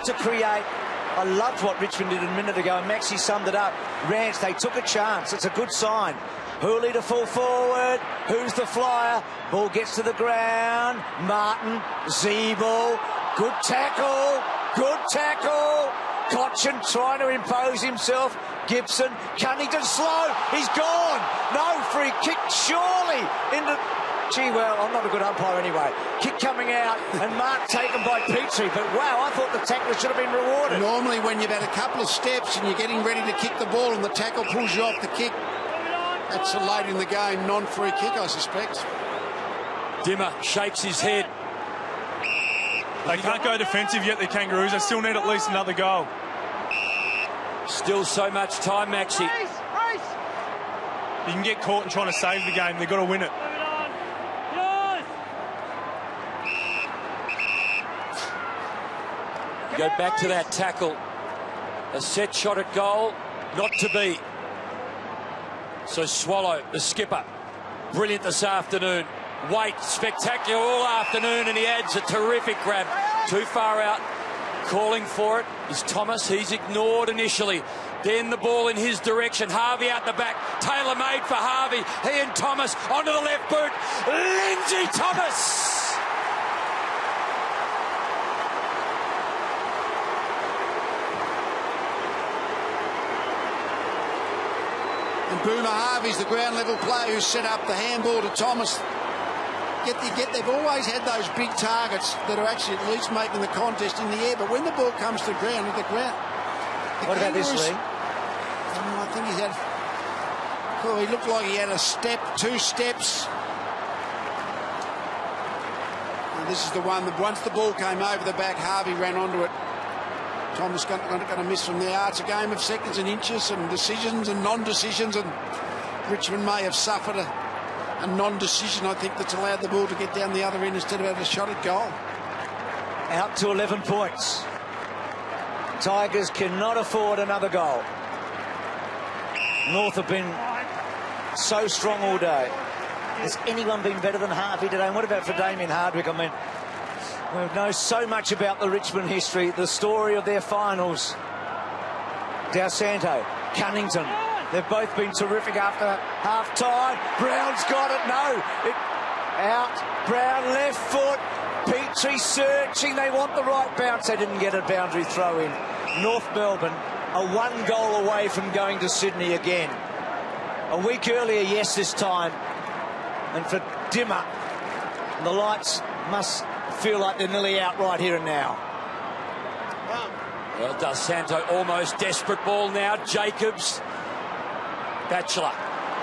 to create. I loved what Richmond did a minute ago, and Maxie summed it up. Rance, they took a chance. It's a good sign. Hooley to full forward. Who's the flyer? Ball gets to the ground. Martin, Zeeble. Good tackle. Good tackle. Cochin trying to impose himself. Gibson. Cunnington slow. He's gone. No free kick, surely. Into... Gee, well, I'm not a good umpire anyway. Kick coming out, and Mark taken by Petrie. But, wow, I thought the tackler should have been rewarded. Normally, when you've had a couple of steps and you're getting ready to kick the ball and the tackle pulls you off the kick, that's a late in the game non-free kick, I suspect. Dimmer shakes his head. They can't go defensive yet, the Kangaroos. They still need at least another goal. Still so much time, Maxie. You can get caught in trying to save the game. They've got to win it. You go back to that tackle. A set shot at goal, not to be. So Swallow, the skipper, brilliant this afternoon. Waite, spectacular all afternoon, and he adds a terrific grab. Too far out, calling for it is Thomas. He's ignored initially. Then the ball in his direction. Harvey out the back. Taylor made for Harvey. He and Thomas onto the left boot. Lindsay Thomas! And Boomer Harvey's the ground level player who set up the handball to Thomas. They've always had those big targets that are actually at least making the contest in the air, but when the ball comes to the ground, what about this, Lee? I think he had... Oh, he looked like he had a step, 2 steps. And this is the one that once the ball came over the back, Harvey ran onto it. Thomas going to miss from there. It's a game of seconds and inches and decisions and non-decisions, and Richmond may have suffered a non-decision, I think, that's allowed the ball to get down the other end instead of having a shot at goal. Out to 11 points. Tigers cannot afford another goal. North have been so strong all day. Has anyone been better than Harvey today? And what about for Damien Hardwick? I mean, we know so much about the Richmond history, the story of their finals. Dal Santo, Cunnington, they've both been terrific after half-time. Brown's got it, no. Out, Brown left foot. Petrie searching, they want the right bounce. They didn't get a boundary throw in. North Melbourne are 1 goal away from going to Sydney again. A week earlier, yes, this time. And for Dimmer, the lights must feel like they're nearly out right here and now. Well, Dal Santo almost desperate ball now. Jacobs, Batchelor,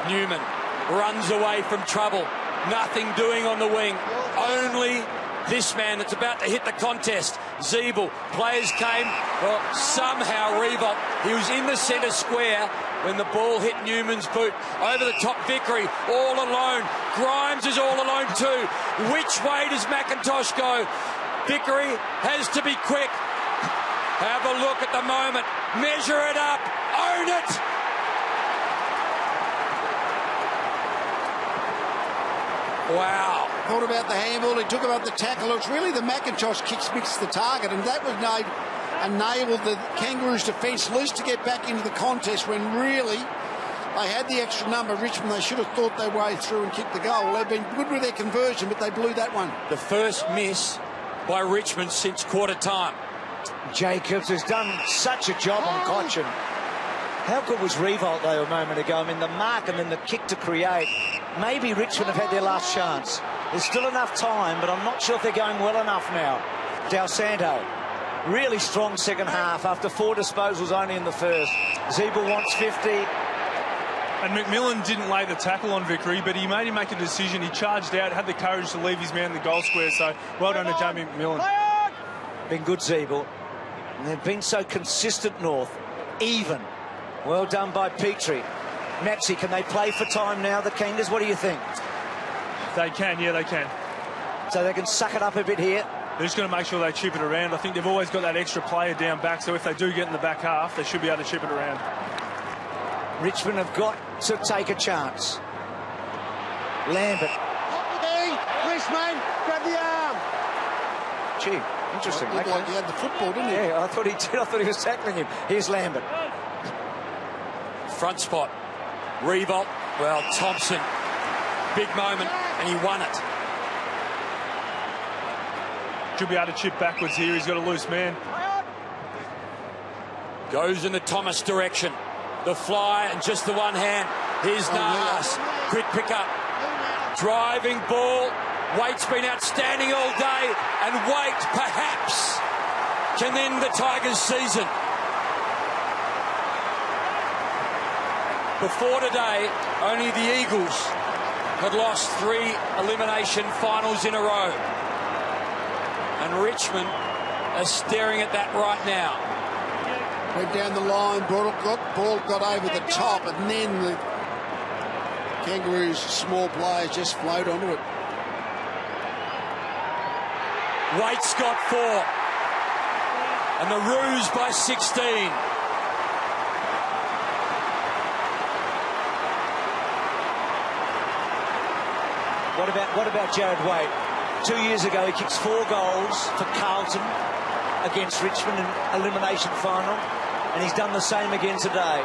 Newman runs away from trouble. Nothing doing on the wing. Only this man that's about to hit the contest. Zeeble, players came. Well, somehow Revolt, he was in the centre square when the ball hit Newman's boot. Over the top, Vickery, all alone. Grimes is all alone too. Which way does McIntosh go? Vickery has to be quick. Have a look at the moment. Measure it up. Own it. Wow. Thought about the handball, he took about the tackle. It's really the McIntosh kicks mixed the target, and that was enabled the Kangaroos defence loose to get back into the contest when really they had the extra number. Richmond, they should have thought their way through and kicked the goal. They've been good with their conversion, but they blew that one. The first miss by Richmond since quarter time. Jacobs has done such a job on Cochin. How good was Revolt, though, a moment ago? I mean, the mark and then the kick to create. Maybe Richmond have had their last chance. There's still enough time, but I'm not sure if they're going well enough now. Dal Santo, really strong second half after 4 disposals only in the first. Zeeble wants 50. And McMillan didn't lay the tackle on Vickery, but he made him make a decision. He charged out, had the courage to leave his man in the goal square, so well done to Jamie McMillan. Been good, Zeeble. And they've been so consistent, North. Even. Well done by Petrie. Maxie, can they play for time now, the Kangas? What do you think? They can, yeah, they can. So they can suck it up a bit here? They're just going to make sure they chip it around. I think they've always got that extra player down back, so if they do get in the back half, they should be able to chip it around. Richmond have got to take a chance. Lambert. Wristman, grab the arm. Gee, interesting. Looked like he had the football, didn't he? Yeah, I thought he did. I thought he was tackling him. Here's Lambert. Front spot. Revolt. Well, Thompson. Big moment, and he won it. Should be able to chip backwards here. He's got a loose man. Goes in the Thomas direction. The fly and just the one hand. Here's Nahas. Quick pick up. Driving ball. Waite's been outstanding all day. And Waite, perhaps, can end the Tigers' season. Before today, only the Eagles had lost 3 elimination finals in a row. And Richmond are staring at that right now. Went down the line, ball got over the top, and then the Kangaroos' small players just flowed onto it. Waite's got 4. And the Roos by 16. What about Jared Waite? 2 years ago, he kicks 4 goals for Carlton against Richmond in elimination final, and he's done the same again today.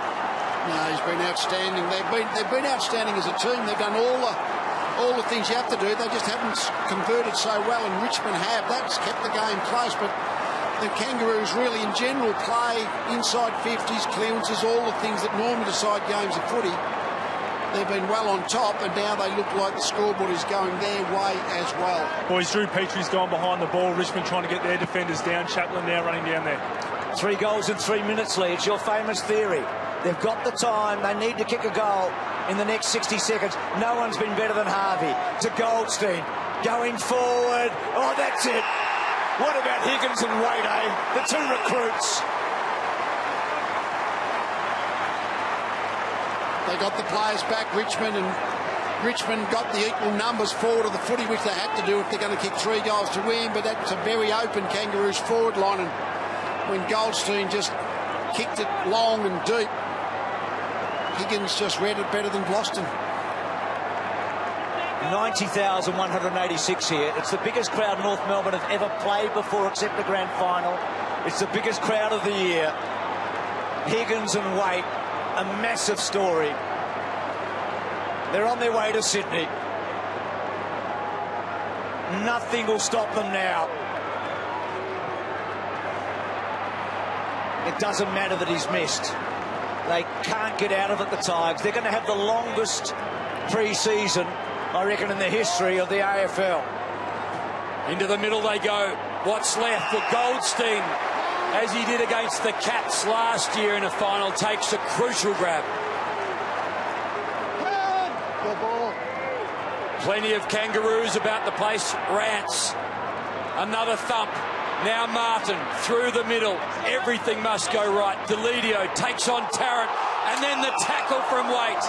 No, he's been outstanding. They've been outstanding as a team. They've done all the things you have to do. They just haven't converted so well, and Richmond have. That's kept the game close, but the Kangaroos really, in general, play inside 50s, clearances, all the things that normally decide games of footy. They've been well on top, and now they look like the scoreboard is going their way as well. Boys, Drew Petrie's gone behind the ball. Richmond trying to get their defenders down. Chaplin now running down there. 3 goals in 3 minutes, Lee. It's your famous theory. They've got the time. They need to kick a goal in the next 60 seconds. No one's been better than Harvey. To Goldstein. Going forward. Oh, that's it. What about Higgins and Waite, eh? The 2 recruits. They got the players back, Richmond, and Richmond got the equal numbers forward of the footy, which they had to do if they're going to kick 3 goals to win, but that's a very open Kangaroos forward line, and when Goldstein just kicked it long and deep, Higgins just read it better than Boston. 90,186 here. It's the biggest crowd North Melbourne have ever played before, except the grand final. It's the biggest crowd of the year. Higgins and Waite, a massive story. They're on their way to Sydney. Nothing will stop them now. It doesn't matter that he's missed. They can't get out of it, the Tigers. They're going to have the longest pre-season, I reckon, in the history of the AFL. Into the middle they go. What's left for Goldstein, as he did against the Cats last year in a final, takes a crucial grab. Good ball. Plenty of Kangaroos about the place. Rance. Another thump. Now Martin through the middle. Everything must go right. Delidio takes on Tarrant. And then the tackle from Waite.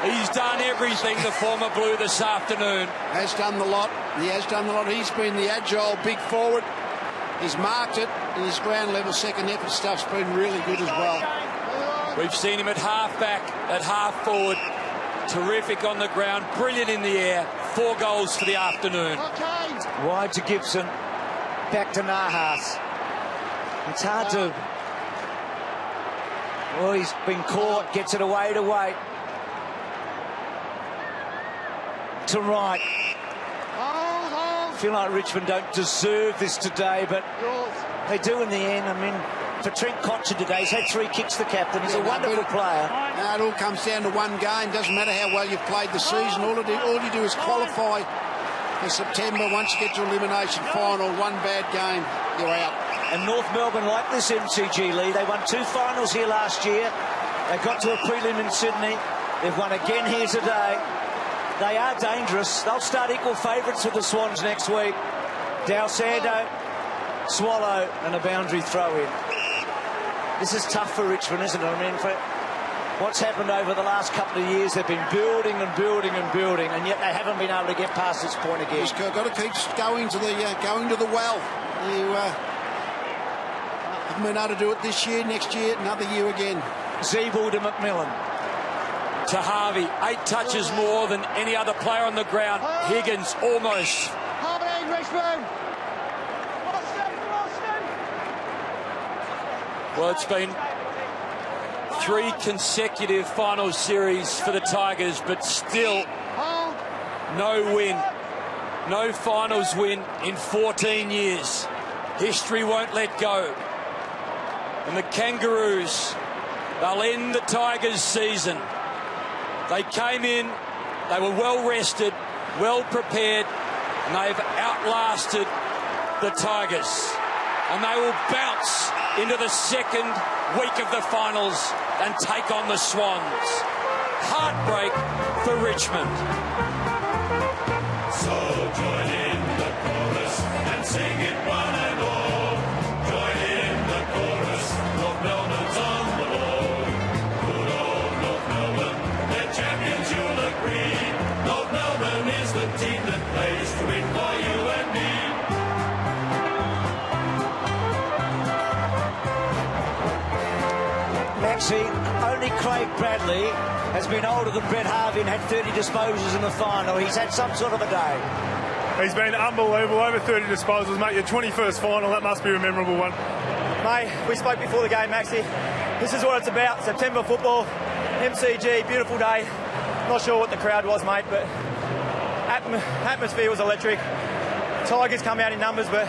He's done everything, the former Blue, this afternoon. Has done the lot. He has done the lot. He's been the agile big forward. He's marked it, and his ground level second effort stuff's been really good as well. We've seen him at half back, at half forward. Terrific on the ground, brilliant in the air. 4 goals for the afternoon. Wide to Gibson, back to Nahas. It's hard to... Well, he's been caught, gets it away to Waite. To Wright. I feel like Richmond don't deserve this today, but they do in the end. I mean, for Trent Cotchin today, he's had 3 kicks, the captain. He's a wonderful player. Now it all comes down to one game. Doesn't matter how well you've played the season. All you do is qualify for September. Once you get to elimination final, one bad game, you're out. And North Melbourne like this MCG, Lee. They won 2 finals here last year. They got to a prelim in Sydney. They've won again here today. They are dangerous. They'll start equal favourites with the Swans next week. D'Alessandro, Swallow, and a boundary throw in. This is tough for Richmond, isn't it? I mean, for what's happened over the last couple of years, they've been building and building and building, and yet they haven't been able to get past this point again. Just got to keep going to the well. You haven't been able to do it this year, next year, another year again. Zeeble to McMillan. To Harvey, 8 touches more than any other player on the ground. Higgins almost. Harvey, Richmond. Well, it's been 3 consecutive final series for the Tigers, but still no win. No finals win in 14 years. History won't let go. And the Kangaroos, they'll end the Tigers' season. They came in, they were well rested, well prepared, and they've outlasted the Tigers. And they will bounce into the second week of the finals and take on the Swans. Heartbreak for Richmond. So join in the chorus and sing it one and all. Join in the chorus, North Melbourne's on the ball. Good old North Melbourne, they're champions, you'll agree. North Melbourne is the team that plays to win for you and me. Maxie, only Craig Bradley has been older than Brett Harvey and had 30 disposals in the final. He's had some sort of a day. He's been unbelievable, over 30 disposals, mate. Your 21st final, that must be a memorable one. Mate, we spoke before the game, Maxie. This is what it's about. September football, MCG, beautiful day. Not sure what the crowd was, mate, but atmosphere was electric. Tigers come out in numbers, but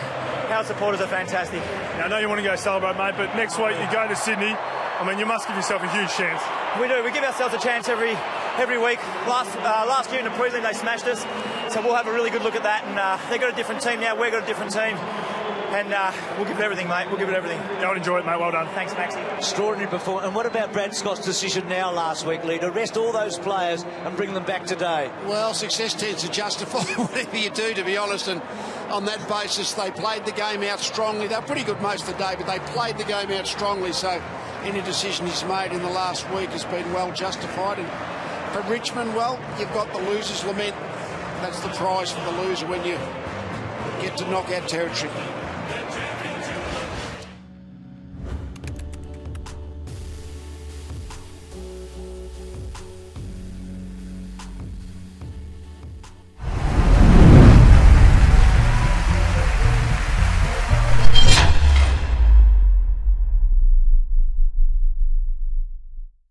our supporters are fantastic. Now, I know you want to go celebrate, mate, but next week you go to Sydney. I mean, you must give yourself a huge chance. We do. We give ourselves a chance every week. Last year in the prelim, they smashed us, so we'll have a really good look at that. And they've got a different team now. We've got a different team. And we'll give it everything, mate. We'll give it everything. Go and enjoy it, mate. Well done. Thanks, Maxie. Extraordinary performance. And what about Brad Scott's decision now last week, Lee, to rest all those players and bring them back today? Well, success tends to justify whatever you do, to be honest. And on that basis, they played the game out strongly. They were pretty good most of the day, but they played the game out strongly. So any decision he's made in the last week has been well justified. And for Richmond, well, you've got the loser's lament. That's the prize for the loser when you get to knockout territory.